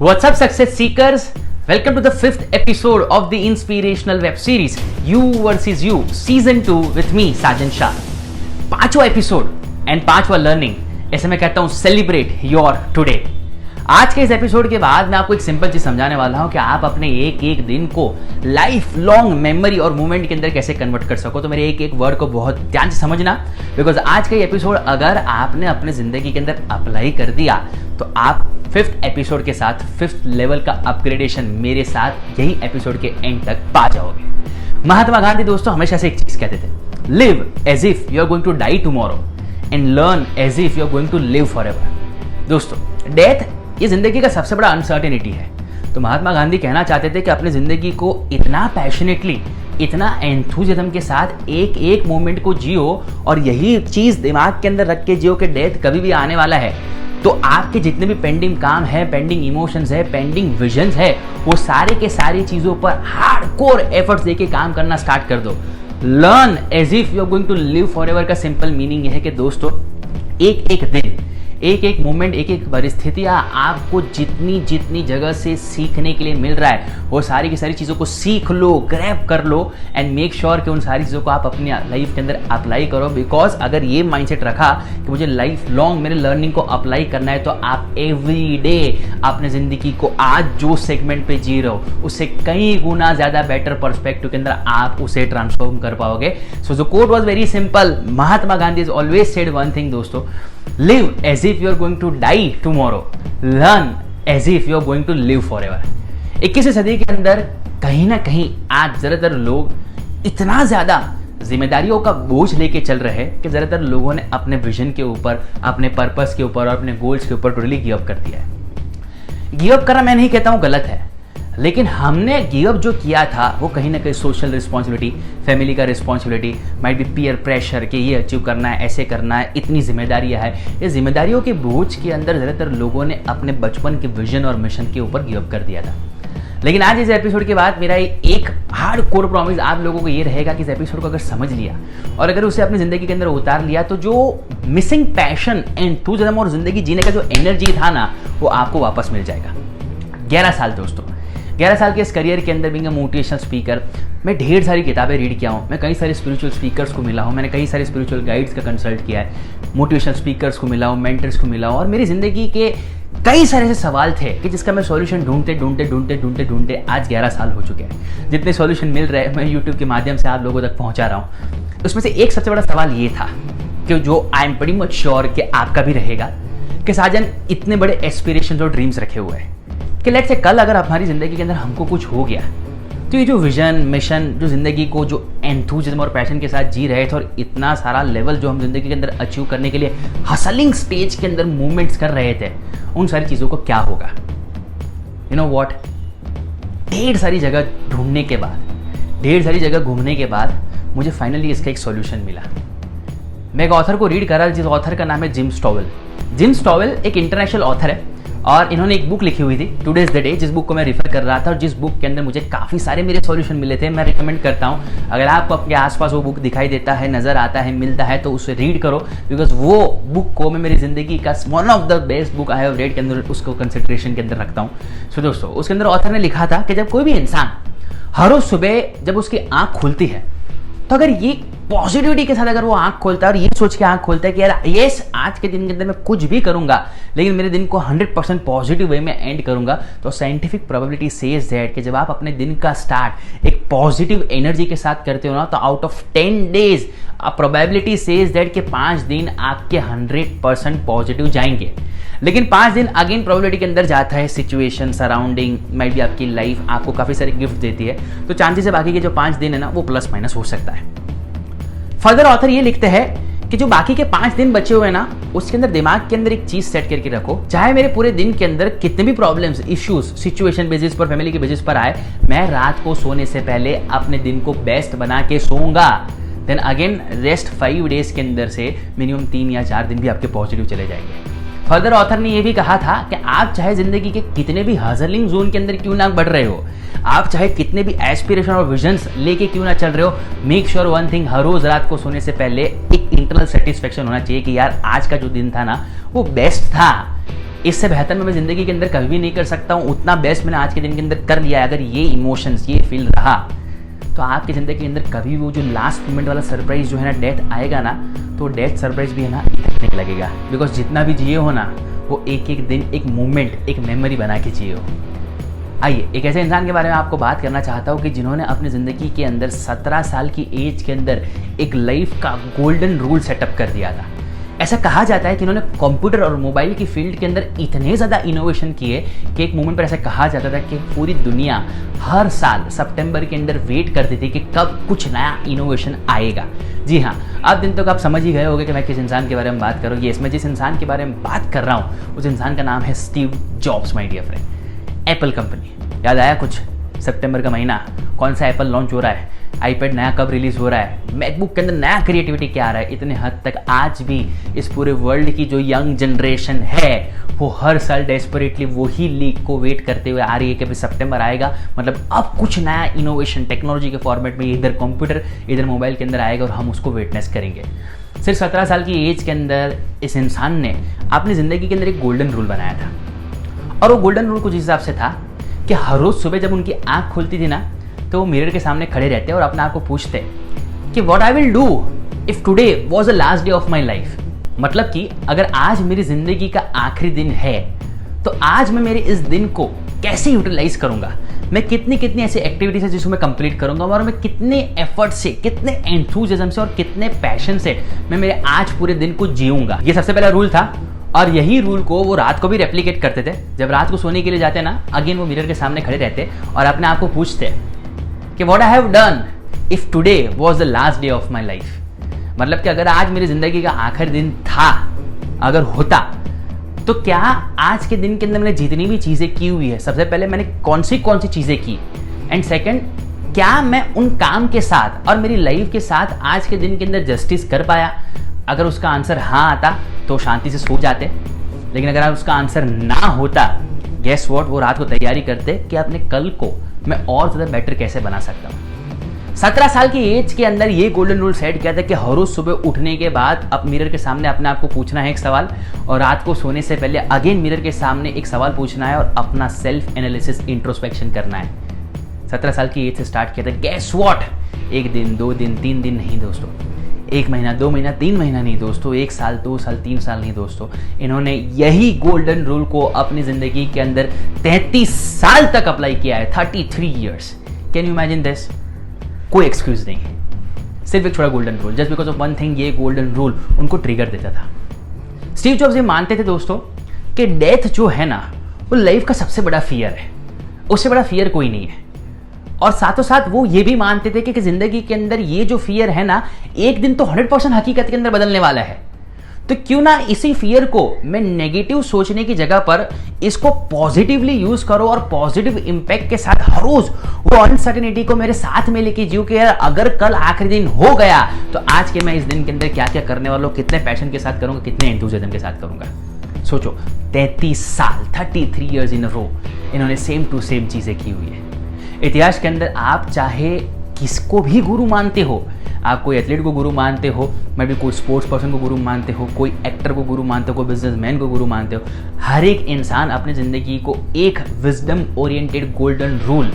What's up, success seekers? Welcome to the 5th episode of the inspirational web series You vs You Season 2 with me, Sajan Shah. पांचवा episode and पांचवा learning, ऐसे मैं कहता हूं celebrate your today. आज के इस episode के बाद मैं आपको एक सिंपल चीज समझाने वाला हूं कि आप अपने एक एक दिन को लाइफ लॉन्ग मेमोरी और मूवमेंट के अंदर कैसे कन्वर्ट कर सको। तो मेरे एक एक वर्ड को बहुत ध्यान से समझना, बिकॉज आज का ये एपिसोड अगर आपने अपने जिंदगी के अंदर अप्लाई कर दिया तो आप 5th एपिसोड के साथ 5th लेवल का अपग्रेडेशन मेरे साथ यही एपिसोड के एंड तक पा जाओगे। महात्मा गांधी दोस्तों हमेशा से एक चीज कहते थे, live as if you are going to die tomorrow and learn as if you are going to live forever. दोस्तों, डेथ ये जिंदगी का सबसे बड़ा अनसर्टेनिटी है। तो महात्मा गांधी कहना चाहते थे कि अपनी जिंदगी को इतना पैशनेटली, इतना एंथुसियाज्म के साथ एक एक मोमेंट को जियो और यही चीज दिमाग के अंदर रख के जियो कि डेथ कभी भी आने वाला है। तो आपके जितने भी पेंडिंग काम है, पेंडिंग इमोशंस है, पेंडिंग विजन्स है, वो सारे के सारी चीजों पर हार्डकोर एफर्ट्स देके काम करना स्टार्ट कर दो। Learn as if you are going to live forever का सिंपल मीनिंग यह है कि दोस्तों, एक एक दिन, एक एक मोमेंट, एक एक परिस्थितियाँ आपको जितनी जितनी जगह से सीखने के लिए मिल रहा है वो सारी की सारी चीज़ों को सीख लो, ग्रैब कर लो एंड मेक श्योर कि उन सारी चीज़ों को आप अपनी लाइफ के अंदर अप्लाई करो। बिकॉज अगर ये माइंडसेट रखा कि मुझे लाइफ लॉन्ग मेरे लर्निंग को अप्लाई करना है तो आप एवरी डे अपने ज़िंदगी को आज जो सेगमेंट पे जी रहे हो उससे कई गुना ज़्यादा बेटर पर्सपेक्टिव के अंदर आप उसे ट्रांसफॉर्म कर पाओगे। So the coat was very simple. Mahatma Gandhi is always said one thing दोस्तों, live as if you are going to die tomorrow, learn as if you are going to live forever। 21वीं सदी के अंदर कहीं ना कहीं आज ज़्यादातर लोग इतना ज़्यादा जिम्मेदारियों का बोझ लेके चल रहे हैं कि ज़्यादातर लोगों ने अपने विजन के ऊपर, अपने पर्पस के ऊपर और अपने गोल्स के ऊपर टोटली गिव अप कर दिया है। गिव अप करना मैं नहीं कहता हूँ गलत है, लेकिन हमने गिव अप जो किया था वो कहीं ना कहीं सोशल रिस्पॉन्सिबिलिटी, फैमिली का responsibility, might be peer pressure कि ये अचीव करना है, ऐसे करना है, इतनी जिम्मेदारियां है। ये जिम्मेदारियों के बोझ के अंदर ज़्यादातर लोगों ने अपने बचपन के विजन और मिशन के ऊपर गिव अप कर दिया था। लेकिन आज इस एपिसोड के बाद मेरा एक हार्ड कोर प्रॉमिस आप लोगों को ये रहेगा कि इस एपिसोड को अगर समझ लिया और अगर उसे अपनी ज़िंदगी के अंदर उतार लिया तो जो मिसिंग पैशन, एंथुसियाज्म और ज़िंदगी जीने का जो एनर्जी था ना वो आपको वापस मिल जाएगा। 11 साल दोस्तों, 11 साल के इस करियर के अंदर बीइंग अ मोटिवेशनल स्पीकर मैं ढेर सारी किताबें रीड किया हूँ, मैं कई सारे स्पिरिचुअल स्पीकर्स को मिला हूँ, मैंने कई सारे स्पिरिचुअल गाइड्स का कंसल्ट किया है, मोटिवेशनल स्पीकर्स को मिला हूँ, मेंटर्स को मिला हूँ और मेरी ज़िंदगी के कई सारे ऐसे सवाल थे कि जिसका मैं सॉल्यूशन ढूंढते आज 11 साल हो चुके हैं। जितने सॉल्यूशन मिल रहे हैं मैं यूट्यूब के माध्यम से आप लोगों तक पहुँचा रहा हूँ। उसमें से एक सबसे बड़ा सवाल ये था कि जो I am pretty much sure कि आपका भी रहेगा कि साजन इतने बड़े एस्पिरेशंस और ड्रीम्स रखे हुए हैं कि लेट्स से कल अगर हमारी ज़िंदगी के अंदर हमको कुछ हो गया तो ये जो विजन, मिशन, जो ज़िंदगी को जो एंथुसियाज्म और पैशन के साथ जी रहे थे और इतना सारा लेवल जो हम ज़िंदगी के अंदर अचीव करने के लिए हसलिंग स्टेज के अंदर मूवमेंट्स कर रहे थे, उन सारी चीज़ों को क्या होगा। यू नो व्हाट, ढेर सारी जगह ढूंढने के बाद, ढेर सारी जगह घूमने के बाद मुझे फाइनली इसका एक सॉल्यूशन मिला। मैं एक ऑथर को रीड कर रहा था जिस ऑथर का नाम है जिम स्टॉवेल। जिम स्टॉवेल एक इंटरनेशनल ऑथर है और इन्होंने एक बुक लिखी हुई थी टुडे इज द डे, जिस बुक को मैं रेफर कर रहा था और जिस बुक के अंदर मुझे काफ़ी सारे मेरे सॉल्यूशन मिले थे। मैं रिकमेंड करता हूँ अगर आपको अपने आसपास वो बुक दिखाई देता है, नज़र आता है, मिलता है तो उसे रीड करो, बिकॉज वो बुक को मैं मेरी ज़िंदगी का one of the best book I have read के अंदर उसको कंसिडरेशन के अंदर रखता हूँ। सो दोस्तों, उसके अंदर ऑथर ने लिखा था कि जब कोई भी इंसान हर रोज सुबह जब उसकी आँख खुलती है तो अगर ये पॉजिटिविटी के साथ अगर वो आंख खोलता है और ये सोच के आंख खोलता है कि यार यस, आज के दिन के अंदर मैं कुछ भी करूंगा लेकिन मेरे दिन को 100% पॉजिटिव वे में एंड करूंगा, तो साइंटिफिक प्रोबेबिलिटी सेज दैट कि जब आप अपने दिन का स्टार्ट एक पॉजिटिव एनर्जी के साथ करते हो ना तो out of 10 days probability says that कि 5 दिन आपके 100% पॉजिटिव जाएंगे। लेकिन 5 दिन अगेन प्रोबेबिलिटी के अंदर जाता है, सिचुएशन, सराउंडिंग, माइट भी आपकी लाइफ आपको काफ़ी सारे गिफ्ट देती है, तो चांसेस है बाकी के जो 5 दिन है ना वो प्लस माइनस हो सकता है। फर्दर ऑथर ये लिखते हैं कि जो बाकी के 5 दिन बचे हुए ना उसके अंदर दिमाग के अंदर एक चीज सेट करके रखो, चाहे मेरे पूरे दिन के अंदर कितने भी प्रॉब्लम्स, इश्यूज, सिचुएशन बेसिस पर, फैमिली के बेसिस पर आए, मैं रात को सोने से पहले अपने दिन को बेस्ट बना के सोऊंगा। देन अगेन रेस्ट 5 डेज के अंदर से मिनिमम 3 या 4 दिन भी आपके पॉजिटिव चले जाएंगे। फर्दर ऑथर ने यह भी कहा था कि आप चाहे जिंदगी के कितने भी हजलिंग जोन के अंदर क्यों ना बढ़ रहे हो, आप चाहे कितने भी एस्पिरेशन और विजन्स लेके क्यों ना चल रहे हो, मेक श्योर वन थिंग, हर रोज रात को सोने से पहले एक इंटरनल सेटिस्फेक्शन होना चाहिए कि यार आज का जो दिन था ना वो बेस्ट था। इससे बेहतर मैं ज़िंदगी के अंदर कभी भी नहीं कर सकता हूँ, उतना बेस्ट मैंने आज के दिन के अंदर कर लिया है। अगर ये इमोशंस, ये फील रहा, तो आपकी ज़िंदगी के अंदर कभी वो जो लास्ट मोमेंट वाला सरप्राइज जो है ना, डेथ आएगा ना, तो डेथ सरप्राइज भी है ना इतने लगेगा। बिकॉज जितना भी जिए हो ना, वो एक एक दिन एक मोमेंट, एक मेमोरी बना के जिए हो। आइए एक ऐसे इंसान के बारे में आपको बात करना चाहता हूँ कि जिन्होंने अपनी ज़िंदगी के अंदर 17 साल की एज के अंदर एक लाइफ का गोल्डन रूल सेटअप कर दिया था। ऐसा कहा जाता है कि इन्होंने कंप्यूटर और मोबाइल की फील्ड के अंदर इतने ज़्यादा इनोवेशन किए कि एक मोमेंट पर ऐसा कहा जाता था कि पूरी दुनिया हर साल सितंबर के अंदर वेट करती थी कि कब कुछ नया इनोवेशन आएगा। जी हाँ, अब दिन तक आप समझ ही गए होंगे कि मैं किस इंसान के बारे में बात करूँगी। इसमें जिस इंसान के बारे में बात कर रहा हूँ उस इंसान का नाम है Steve Jobs, my dear friend. Apple company, याद आया कुछ? सितंबर का महीना, कौन सा एप्पल लॉन्च हो रहा है, आईपैड नया कब रिलीज हो रहा है, मैकबुक के अंदर नया क्रिएटिविटी क्या आ रहा है। इतने हद तक आज भी इस पूरे वर्ल्ड की जो यंग जनरेशन है वो हर साल डेस्परेटली वही लीक को वेट करते हुए आ रही है कि अभी सितंबर आएगा, मतलब अब कुछ नया इनोवेशन टेक्नोलॉजी के फॉर्मेट में इधर कंप्यूटर इधर मोबाइल के अंदर आएगा और हम उसको विटनेस करेंगे। सिर्फ 17 साल की एज के अंदर इस इंसान ने अपनी ज़िंदगी के अंदर एक गोल्डन रूल बनाया था। और वो गोल्डन रूल कुछ हिसाब से था कि हर रोज़ सुबह जब उनकी आँख खुलती थी ना, तो वो मिरर के सामने खड़े रहते और अपने आप को पूछते कि what I will do if today was the last day of my life. मतलब कि अगर आज मेरी जिंदगी का आखिरी दिन है तो आज मैं मेरे इस दिन को कैसे यूटिलाइज करूंगा, मैं कितनी ऐसी एक्टिविटीज है जिसको मैं कंप्लीट करूंगा और मैं कितने एफर्ट से, कितने एंथुसियाज्म से और कितने पैशन से मैं मेरे आज पूरे दिन को जीऊंगा। ये सबसे पहला रूल था और यही रूल को वो रात को भी रेप्लिकेट करते थे। जब रात को सोने के लिए जाते ना, अगेन वो मिरर के सामने खड़े रहते और अपने आप को पूछते कि what I have done if today was the last day of my life. मतलब कि अगर आज मेरी जिंदगी का आखिरी दिन था, अगर होता, तो क्या आज के दिन के अंदर मैंने जितनी भी चीज़ें की हुई है, सबसे पहले मैंने कौन सी चीज़ें की, एंड सेकंड, क्या मैं उन काम के साथ और मेरी लाइफ के साथ आज के दिन के अंदर जस्टिस कर पाया। अगर उसका आंसर हाँ आता तो शांति से सो जाते, लेकिन अगर उसका आंसर ना होता, गेस व्हाट, वो रात को तैयारी करते कि अपने कल को मैं और ज़्यादा बेटर कैसे बना सकता हूँ। 17 साल की एज के अंदर ये गोल्डन रूल सेट किया था कि हर रोज सुबह उठने के बाद अब मिरर के सामने अपने आप को पूछना है एक सवाल, और रात को सोने से पहले अगेन मिरर के सामने एक सवाल पूछना है और अपना सेल्फ एनालिसिस, इंट्रोस्पेक्शन करना है। 17 साल की एज से स्टार्ट किया था। गेस व्हाट, एक दिन, 2 दिन, 3 दिन नहीं दोस्तों, 1 महीना, 2 महीना, 3 महीना नहीं दोस्तों, 1 साल, 2 साल, 3 साल नहीं दोस्तों, इन्होंने यही गोल्डन रूल को अपनी जिंदगी के अंदर 33 साल तक अप्लाई किया है। 33 years. Can you imagine this? कोई एक्सक्यूज नहीं, सिर्फ एक छोटा golden rule, just because of one thing. ये गोल्डन रूल उनको ट्रिगर देता था। स्टीव जॉब्स ये मानते थे दोस्तों कि डेथ जो है ना, वो लाइफ का सबसे बड़ा फियर है, उससे बड़ा फियर कोई नहीं है। और साथों साथ वो ये भी मानते थे कि जिंदगी के अंदर ये जो फियर है ना, एक दिन तो 100% हकीकत के अंदर बदलने वाला है। तो क्यों ना इसी फियर को मैं नेगेटिव सोचने की जगह पर इसको पॉजिटिवली यूज करो और पॉजिटिव इंपैक्ट के साथ हर रोज वो अनसर्टेनिटी को मेरे साथ में लेके जीव के यार, अगर कल आखिरी दिन हो गया तो आज के मैं इस दिन के अंदर क्या क्या करने वाला हूं, कितने पैशन के साथ करूंगा, कितने एंथुसियाज्म के साथ करूंगा। सोचो, 33 साल, 33 ईयर्स इन अ रो इन्होंने सेम टू सेम चीजें की हुई है। इतिहास के अंदर आप चाहे किसको भी गुरु मानते हो, आप कोई एथलीट को गुरु मानते हो, मे बी कोई स्पोर्ट्स पर्सन को गुरु मानते हो, कोई एक्टर को गुरु मानते हो, कोई बिजनेसमैन को गुरु मानते हो, हर एक इंसान अपनी ज़िंदगी को एक विजडम ओरिएंटेड गोल्डन रूल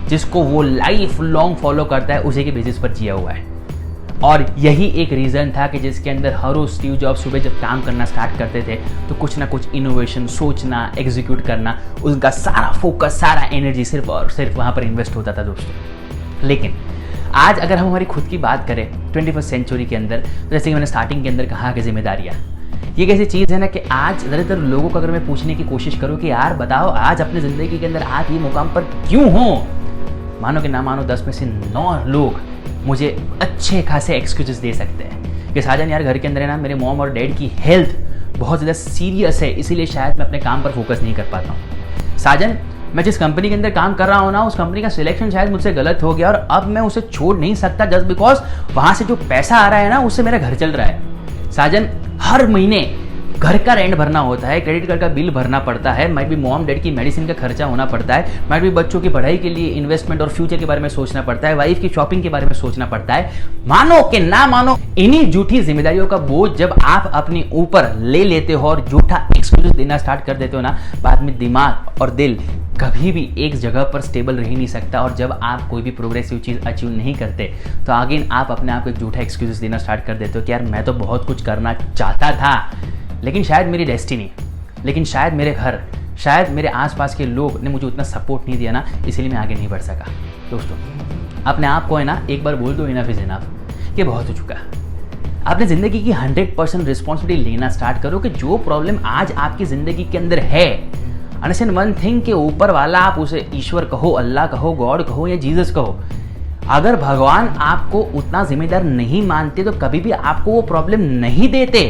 जिसको वो लाइफ लॉन्ग फॉलो करता है, उसी के बेसिस पर जिया हुआ है। और यही एक रीज़न था कि जिसके अंदर हर रोज स्टीव जॉब्स सुबह जब काम करना स्टार्ट करते थे तो कुछ ना कुछ इनोवेशन सोचना, एग्जीक्यूट करना, उनका सारा फोकस, सारा एनर्जी सिर्फ और सिर्फ वहाँ पर इन्वेस्ट होता था दोस्तों। लेकिन आज अगर हम हमारी खुद की बात करें 21st सेंचुरी के अंदर, तो जैसे कि मैंने स्टार्टिंग के अंदर कहा कि जिम्मेदारियाँ ये कैसी चीज़ है ना कि आज ज़्यादातर लोगों को अगर मैं पूछने की कोशिश करूँ कि यार बताओ आज अपनी ज़िंदगी के अंदर आप ये मुकाम पर क्यों हो, मानो कि ना मानो 10 में से 9 लोग मुझे अच्छे खासे एक्सक्यूजेस दे सकते हैं कि साजन यार घर के अंदर है ना, मेरे मॉम और डैड की हेल्थ बहुत ज़्यादा सीरियस है, इसीलिए शायद मैं अपने काम पर फोकस नहीं कर पाता हूँ। साजन, मैं जिस कंपनी के अंदर काम कर रहा हूँ ना, उस कंपनी का सिलेक्शन शायद मुझसे गलत हो गया और अब मैं उसे छोड़ नहीं सकता जस्ट बिकॉज वहाँ से जो पैसा आ रहा है ना, उससे मेरा घर चल रहा है। साजन, हर महीने घर का रेंट भरना होता है, क्रेडिट कार्ड का बिल भरना पड़ता है, माइट भी मॉम डैड की मेडिसिन का खर्चा होना पड़ता है, माइट भी बच्चों की पढ़ाई के लिए इन्वेस्टमेंट और फ्यूचर के बारे में सोचना पड़ता है, वाइफ की शॉपिंग के बारे में सोचना पड़ता है। मानो कि ना मानो, इन्हीं झूठी जिम्मेदारियों का बोझ जब आप अपने ऊपर ले लेते हो और झूठा एक्सक्यूज देना स्टार्ट कर देते हो ना, बाद में दिमाग और दिल कभी भी एक जगह पर स्टेबल रह नहीं सकता। और जब आप कोई भी प्रोग्रेसिव चीज़ अचीव नहीं करते तो अगेन आप अपने आप को एक झूठा एक्सक्यूज देना स्टार्ट कर देते हो कि यार मैं तो बहुत कुछ करना चाहता था, लेकिन शायद मेरी डेस्टिनी, लेकिन शायद मेरे घर, शायद मेरे आसपास के लोग ने मुझे उतना सपोर्ट नहीं दिया ना, इसलिए मैं आगे नहीं बढ़ सका। दोस्तों, अपने आप को है ना एक बार बोल दो इनफ इज इनफ, ये बहुत हो चुका। आपने ज़िंदगी की 100% रिस्पॉन्सिबिलिटी लेना स्टार्ट करो कि जो प्रॉब्लम आज आपकी ज़िंदगी के अंदर है, अंडरस्टैंड वन थिंग के ऊपर वाला आप उसे ईश्वर कहो, अल्लाह कहो, गॉड कहो या जीसस कहो, अगर भगवान आपको उतना जिम्मेदार नहीं मानते तो कभी भी आपको वो प्रॉब्लम नहीं देते।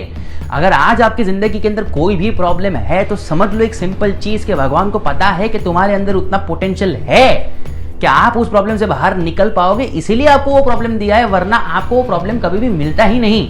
अगर आज आपकी जिंदगी के अंदर कोई भी प्रॉब्लम है तो समझ लो एक सिंपल चीज के भगवान को पता है कि तुम्हारे अंदर उतना पोटेंशियल है कि आप उस प्रॉब्लम से बाहर निकल पाओगे, इसीलिए आपको वो प्रॉब्लम दिया है, वरना आपको वो प्रॉब्लम कभी भी मिलता ही नहीं।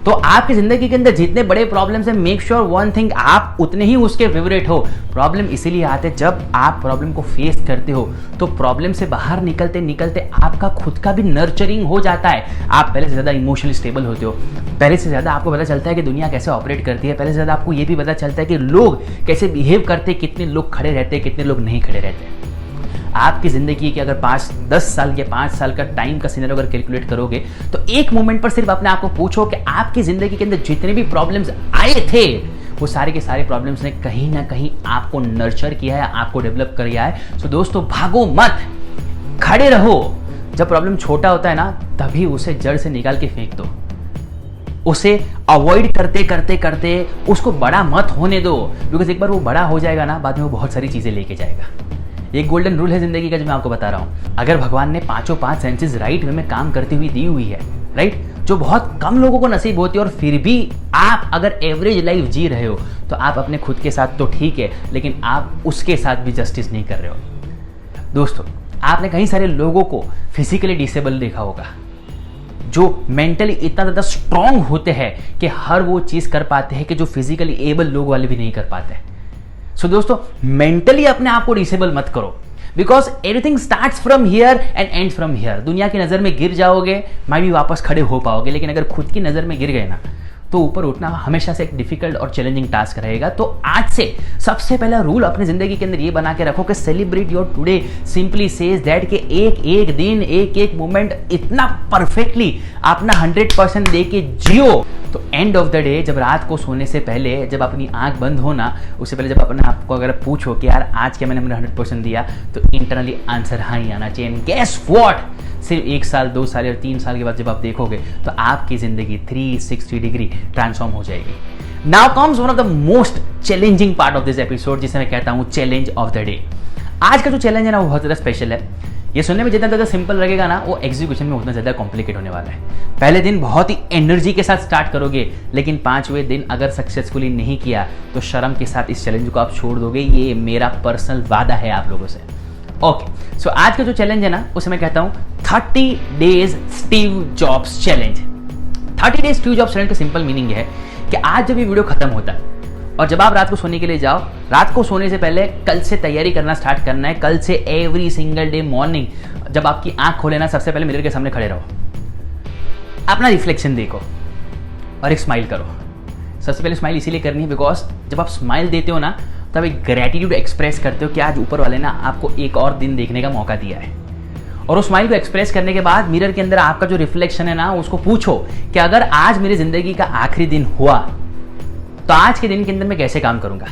तो आपकी जिंदगी के अंदर जितने बड़े प्रॉब्लम्स हैं, मेक श्योर वन थिंग, आप उतने ही उसके फेवरेट हो। प्रॉब्लम इसीलिए आते जब आप प्रॉब्लम को फेस करते हो तो प्रॉब्लम से बाहर निकलते निकलते आपका खुद का भी नर्चरिंग हो जाता है। आप पहले से ज़्यादा इमोशनली स्टेबल होते हो, पहले से ज़्यादा आपको पता चलता है कि दुनिया कैसे ऑपरेट करती है, पहले से ज़्यादा आपको ये भी पता चलता है कि लोग कैसे बिहेव करते, कितने लोग खड़े रहते हैं, कितने लोग नहीं खड़े रहते। आपकी ज़िंदगी के अगर 5-10 साल या 5 साल का टाइम का सिनेरियो अगर कैलकुलेट करोगे तो एक मोमेंट पर सिर्फ अपने आप को पूछो कि आपकी ज़िंदगी के अंदर जितने भी प्रॉब्लम्स आए थे वो सारे के सारे प्रॉब्लम्स ने कहीं ना कहीं आपको नर्चर किया है, आपको डेवलप किया है। सो दोस्तों, भागो मत, खड़े रहो। जब प्रॉब्लम छोटा होता है ना, तभी उसे जड़ से निकाल के फेंक दो, उसे अवॉइड करते करते करते उसको बड़ा मत होने दो, बिकॉज एक बार वो बड़ा हो जाएगा ना, बाद में वो बहुत सारी चीज़ें लेके जाएगा। एक गोल्डन रूल है जिंदगी का जो मैं आपको बता रहा हूं, अगर भगवान ने पांचों 5 सेंसेस राइट वे में काम करती हुई दी हुई है, राइट, जो बहुत कम लोगों को नसीब होती है, और फिर भी आप अगर एवरेज लाइफ जी रहे हो तो आप अपने खुद के साथ तो ठीक है, लेकिन आप उसके साथ भी जस्टिस नहीं कर रहे हो। दोस्तों, आपने कई सारे लोगों को फिजिकली डिसेबल देखा होगा जो मेंटली इतना ज़्यादा स्ट्रांग होते हैं कि हर वो चीज़ कर पाते हैं कि जो फिजिकली एबल लोग वाले भी नहीं कर पाते। सो दोस्तों, मेंटली अपने आप को डिसेबल मत करो, because everything starts from here and ends from here. दुनिया की नज़र में गिर जाओगे, मैं भी वापस खड़े हो पाओगे, लेकिन अगर खुद की नज़र में गिर गए ना तो ऊपर उठना हमेशा से एक डिफिकल्ट और चैलेंजिंग टास्क रहेगा। तो आज से सबसे पहला रूल अपनी जिंदगी के अंदर ये बना के रखो कि celebrate your today, simply says that कि एक एक दिन, एक एक मोमेंट इतना परफेक्टली अपना 100% दे के जियो। तो एंड ऑफ द डे, जब रात को सोने से पहले, जब अपनी आंख बंद हो ना, उससे पहले जब अपने आप को अगर पूछो कि यार आज क्या मैंने मेरा 100% दिया, तो इंटरनली आंसर हाँ ही आना चाहिए। गेस व्हाट, सिर्फ 1 साल, 2 साल या 3 साल के बाद जब आप देखोगे तो आपकी जिंदगी 360 डिग्री ट्रांसफॉर्म हो जाएगी। Now comes one of the most challenging part of this episode, जिसे मैं कहता हूं चैलेंज ऑफ द डे। आज का जो चैलेंज है ना, वो बहुत ज़्यादा स्पेशल है। ये सुनने में जितना ज़्यादा सिंपल लगेगा ना, वो एग्जीक्यूशन में उतना ज़्यादा कॉम्प्लिकेट होने वाला है। पहले दिन बहुत ही एनर्जी के साथ स्टार्ट करोगे, लेकिन 5वें दिन अगर सक्सेसफुली नहीं किया तो शर्म के साथ इस चैलेंज को आप छोड़ दोगे। ये मेरा पर्सनल वादा है आप लोगों से। ओके, सो आज का जो चैलेंज है ना, उसे मैं कहता हूं 30 days Steve jobs challenge. 30 days Steve jobs challenge का सिंपल मीनिंग है कि आज जब ये वीडियो खत्म होता है और जब आप रात को सोने के लिए जाओ, रात को सोने से पहले कल से तैयारी करना स्टार्ट करना है। कल से एवरी सिंगल डे मॉर्निंग जब आपकी आंख खोले ना, सबसे पहले मिरर के सामने खड़े रहो, अपना रिफ्लेक्शन देखो और एक स्माइल करो। सबसे पहले स्माइल इसीलिए करनी है बिकॉज जब आप स्माइल देते हो ना, तब एक ग्रेटिट्यूड एक्सप्रेस करते हो कि आज ऊपर वाले ना आपको एक और दिन देखने का मौका दिया है। और उस स्माइल को एक्सप्रेस करने के बाद मिरर के अंदर आपका जो रिफ्लेक्शन है ना, उसको पूछो कि अगर आज मेरी जिंदगी का आखिरी दिन हुआ तो आज के दिन के अंदर मैं कैसे काम करूंगा।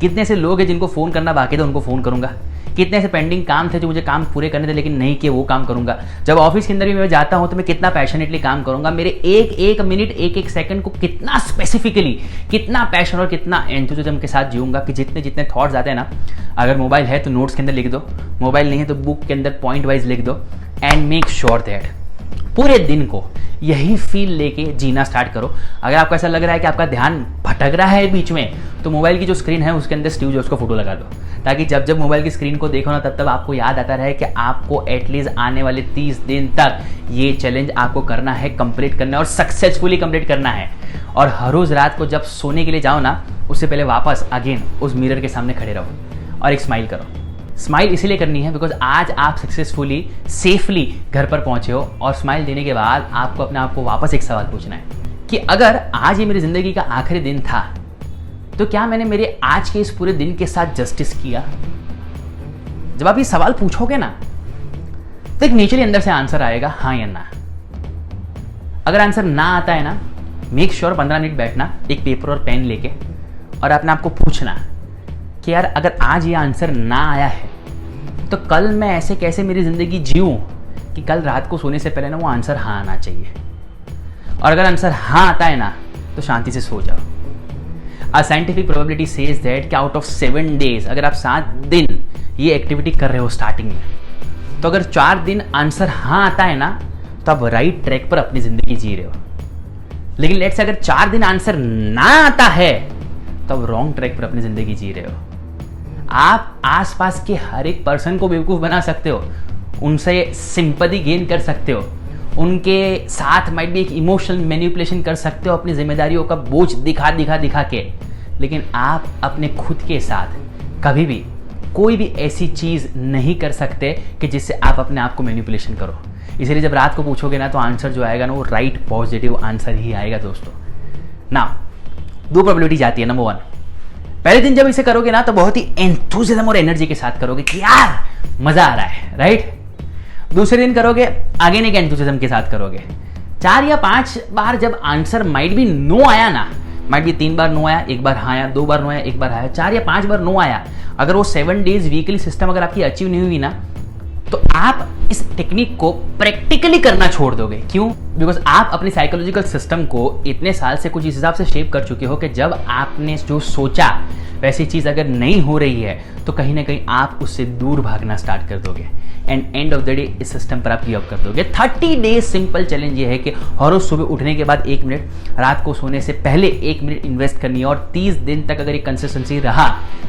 कितने से लोग हैं जिनको फोन करना बाकी था, उनको फोन करूंगा। कितने से पेंडिंग काम थे जो मुझे काम पूरे करने थे लेकिन नहीं किए, वो काम करूंगा। जब ऑफिस के अंदर भी मैं जाता हूं तो मैं कितना पैशनेटली काम करूंगा। मेरे एक एक मिनट, एक एक सेकंड को कितना स्पेसिफिकली, कितना पैशन और कितना एंथुसिज्म के साथ जीऊंगा कि जितने जितने थॉट्स आते हैं ना, अगर मोबाइल है तो नोट्स के अंदर लिख दो, मोबाइल नहीं है तो बुक के अंदर पॉइंट वाइज लिख दो, एंड मेक श्योर दैट पूरे दिन को यही फील लेके जीना स्टार्ट करो। अगर आपको ऐसा लग रहा है कि आपका ध्यान भटक रहा है बीच में, तो मोबाइल की जो स्क्रीन है उसके अंदर स्टीव जॉब्स का फोटो लगा दो, ताकि जब जब मोबाइल की स्क्रीन को देखो ना, तब तब आपको याद आता रहे कि आपको एटलीस्ट आने वाले 30 दिन तक ये चैलेंज आपको करना है, कंप्लीट करना है और सक्सेसफुली कंप्लीट करना है। और हर रोज रात को जब सोने के लिए जाओ ना, उससे पहले वापस अगेन उस मिरर के सामने खड़े रहो और एक स्माइल करो। स्माइल इसीलिए करनी है बिकॉज आज आप सक्सेसफुली सेफली घर पर पहुंचे हो, और स्माइल देने के बाद आपको अपने आप को वापस एक सवाल पूछना है कि अगर आज ये मेरी जिंदगी का आखिरी दिन था, तो क्या मैंने मेरे आज के इस पूरे दिन के साथ जस्टिस किया? जब आप ये सवाल पूछोगे ना, तो एक नेचुरली अंदर से आंसर आएगा हाँ या ना। अगर आंसर ना आता है ना, मेक श्योर 15 मिनट बैठना एक पेपर और पेन लेके और अपने आप को पूछना कि यार अगर आज ये आंसर ना आया है, तो कल मैं ऐसे कैसे मेरी ज़िंदगी जीऊँ कि कल रात को सोने से पहले ना वो आंसर हाँ आना चाहिए। और अगर आंसर हाँ आता है ना, तो शांति से सो जाओ। A scientific probability says that कि आउट ऑफ 7 days, अगर आप 7 दिन ये एक्टिविटी कर रहे हो स्टार्टिंग में, तो अगर 4 दिन आंसर हाँ आता है ना, तो आप राइट ट्रैक पर अपनी ज़िंदगी जी रहे हो। लेकिन लेट्स से अगर 4 दिन आंसर ना आता है, तो आप रॉन्ग ट्रैक पर अपनी ज़िंदगी जी रहे हो। आप आसपास के हर एक पर्सन को बेवकूफ़ बना सकते हो, उनसे सिंपैथी गेन कर सकते हो, उनके साथ माइट भी एक इमोशनल मैनिपुलेशन कर सकते हो अपनी जिम्मेदारियों का बोझ दिखा के, लेकिन आप अपने खुद के साथ कभी भी कोई भी ऐसी चीज़ नहीं कर सकते कि जिससे आप अपने आप को मैनिपुलेशन करो। इसलिए जब रात को पूछोगे ना, तो आंसर जो आएगा ना, वो राइट पॉजिटिव आंसर ही आएगा दोस्तों। ना 2 प्रोबेबिलिटी जाती है। नंबर 1, पहले दिन जब इसे करोगे ना, तो बहुत ही एंथुसियाज्म और एनर्जी के साथ करोगे कि यार मजा आ रहा है, राइट। दूसरे दिन करोगे, अगेन एक एंथुसियाज्म के साथ करोगे। 4 या 5 बार जब आंसर माइट भी नो आया ना, माइट भी 3 बार नो आया, 1 बार हाँ आया, 2 बार नो आया, 1 बार आया, 4 या 5 बार नो आया, अगर वो 7 डेज वीकली सिस्टम अगर आपकी अचीव नहीं हुई ना, तो आप इस टेक्निक को प्रैक्टिकली करना छोड़ दोगे। क्यों? बिकॉज आप अपनी साइकोलॉजिकल सिस्टम को इतने साल से कुछ इस हिसाब से शेप कर चुके हो कि जब आपने जो सोचा वैसी चीज़ अगर नहीं हो रही है, तो कहीं ना कहीं आप उससे दूर भागना स्टार्ट कर दोगे and end of the day इस सिस्टम पर आप गिव अप कर दोगे। 30 डेज सिंपल चैलेंज ये है कि हर रोज सुबह उठने के बाद 1 मिनट, रात को सोने से पहले 1 मिनट इन्वेस्ट करनी है। और 30 दिन तक अगर ये कंसिस्टेंसी रहा,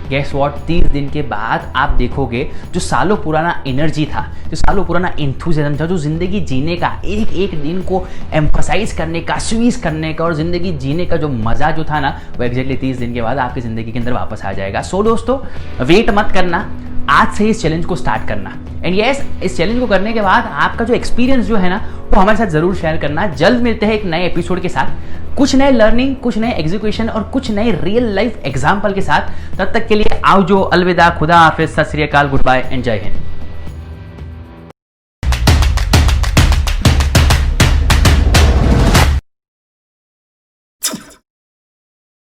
गैस व्हाट, 30 दिन के बाद आप देखोगे जो सालों पुराना एनर्जी था, जो सालों पुराना इंथुसियाज्म था, जो जिंदगी जीने का, एक एक दिन को एम्फसाइज करने का, स्वीज करने का और जिंदगी जीने का जो मजा जो था ना, वो एग्जैक्टली 30 दिन के बाद आपकी जिंदगी के अंदर वापस आ जाएगा। सो दोस्तों, वेट मत करना, आज से इस चैलेंज को स्टार्ट करना। एंड यस, इस चैलेंज को करने के बाद आपका जो एक्सपीरियंस जो है ना, वो हमारे साथ जरूर शेयर करना। जल्द मिलते हैं एक नए एपिसोड के साथ, कुछ नए लर्निंग, कुछ नए एग्जीक्यूशन और कुछ नए रियल लाइफ एग्जाम्पल के साथ। तब तक के लिए आओ जो, अलविदा, खुदा हाफिज, सत श्री अकाल, गुड बाय एंड जय हिंद।